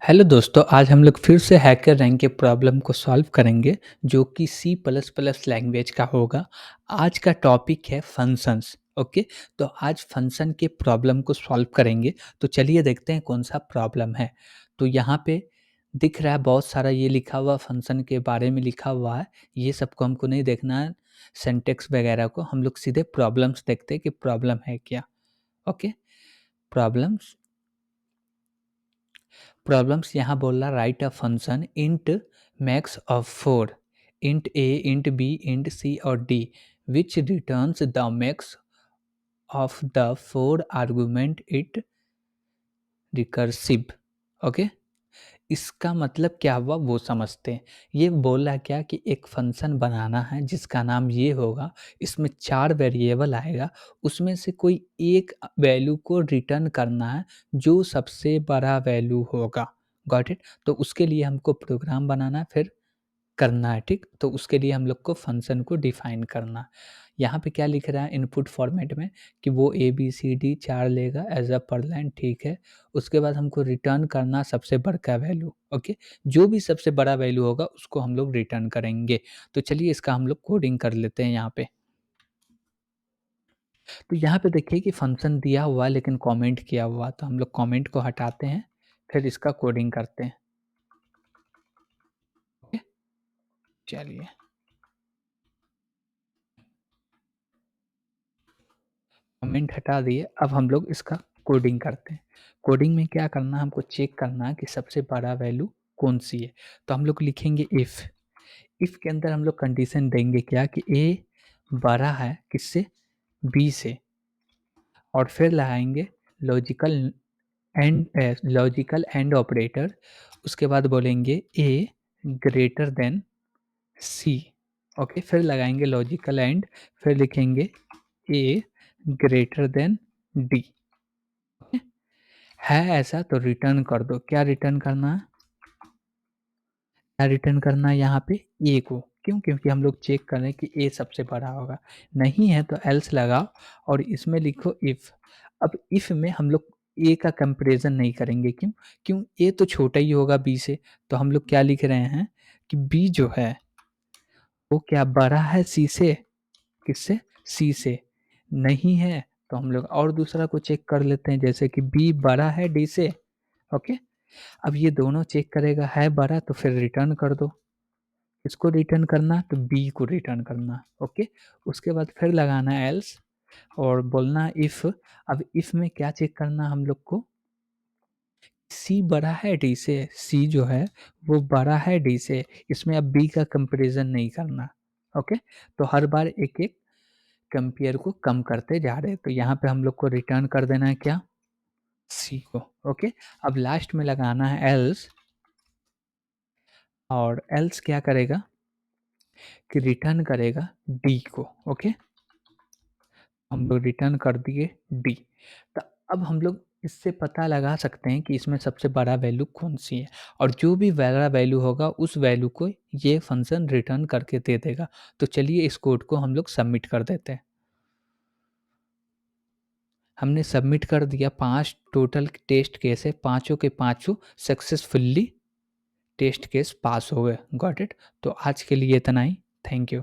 Hello दोस्तों, आज हम लोग फिर से हैकर रैंक के प्रॉब्लम को सॉल्व करेंगे जो कि सी प्लस प्लस लैंग्वेज का होगा। आज का टॉपिक है फंक्शंस। ओके, तो आज फंक्शन के प्रॉब्लम को सॉल्व करेंगे। तो चलिए देखते हैं कौन सा प्रॉब्लम है। तो यहाँ पे दिख रहा है बहुत सारा ये लिखा हुआ फंक्शन के बारे में लिखा हुआ है। ये सबको हमको नहीं देखना है, सिंटैक्स वगैरह को हम लोग सीधे प्रॉब्लम्स देखते हैं कि प्रॉब्लम है क्या। ओके, प्रॉब्लम्स प्रॉब्लम्स यहाँ बोल रहा write a function int max of four int A int B int C और D which returns the max of the four argument it recursive. Okay, इसका मतलब क्या हुआ वो समझते हैं। ये बोल रहा है क्या कि एक फंक्शन बनाना है जिसका नाम ये होगा, इसमें 4 वेरिएबल आएगा, उसमें से कोई एक वैल्यू को रिटर्न करना है जो सबसे बड़ा वैल्यू होगा। Got it? तो उसके लिए हमको प्रोग्राम बनाना है, फिर करना है, ठीक? तो उसके लिए हम लोग को फंक्शन को डिफाइन करना है। यहाँ पे क्या लिख रहा है इनपुट फॉर्मेट में कि वो ए बी सी डी 4 लेगा एज अ पर लाइन, ठीक है। उसके बाद हमको रिटर्न करना सबसे बड़का वैल्यू। ओके, जो भी सबसे बड़ा वैल्यू होगा उसको हम लोग रिटर्न करेंगे। तो चलिए इसका हम लोग कोडिंग कर लेते हैं यहाँ पे। तो यहाँ पे देखिए कि फंक्शन दिया हुआ है लेकिन कमेंट किया हुआ है, तो हम लोग कमेंट को हटाते हैं, फिर इसका कोडिंग करते हैं। ओके, चलिए कमेंट हटा दिए, अब हम लोग इसका कोडिंग करते हैं। कोडिंग में क्या करना है, हमको चेक करना है कि सबसे बड़ा वैल्यू कौन-सी है। तो हम लोग लिखेंगे इफ़ के अंदर हम लोग कंडीशन देंगे क्या कि ए बड़ा है किससे? बी से, और फिर लगाएँगे लॉजिकल लॉजिकल एंड ऑपरेटर। उसके बाद बोलेंगे ए ग्रेटर देन सी। ओके, फिर लगाएँगे लॉजिकल एंड, फिर लिखेंगे ए ग्रेटर देन डी। है ऐसा तो रिटर्न कर दो। क्या रिटर्न करना है? क्या रिटर्न करना है यहाँ पे? ए को। क्यों? क्योंकि हम लोग चेक कर रहे हैं कि ए सबसे बड़ा होगा। नहीं है तो एल्स लगाओ और इसमें लिखो इफ़। अब इफ़ में हम लोग ए का कंपैरिज़न नहीं करेंगे। क्यों? क्यों? ए तो छोटा ही होगा बी से। तो हम लोग क्या लिख रहे हैं कि बी जो है वो क्या बड़ा है सी से? किससे? सी से। नहीं है तो हम लोग और दूसरा को चेक कर लेते हैं, जैसे कि बी बड़ा है डी से। ओके? अब ये दोनों चेक करेगा, है बड़ा तो फिर रिटर्न कर दो। किसको रिटर्न करना? तो बी को रिटर्न करना। ओके? उसके बाद फिर लगाना है एल्स और बोलना इफ़। अब इफ़ में क्या चेक करना हम लोग को? सी बड़ा है डी से, सी जो है वो बड़ा है डी से, इसमें अब बी का कंपैरिज़न नहीं करना। ओके? तो हर बार एक-एक कंपेयर को कम करते जा रहे हैं। तो यहाँ पे हम लोग को रिटर्न कर देना है क्या? सी को। ओके? अब लास्ट में लगाना है एल्स, और एल्स क्या करेगा कि रिटर्न करेगा डी को। ओके, हम लोग रिटर्न कर दिए डी। तो अब हम लोग इससे पता लगा सकते हैं कि इसमें सबसे बड़ा वैल्यू कौन सी है, और जो भी बड़ा वैल्यू होगा उस वैल्यू को ये फंक्शन रिटर्न करके दे देगा। तो चलिए इस कोड को हम लोग सबमिट कर देते हैं। हमने सबमिट कर दिया। 5 टोटल टेस्ट केस है, पाँचों के पाँचों सक्सेसफुली टेस्ट केस पास हो गए। Got it? तो आज के लिए इतना ही। Thank you.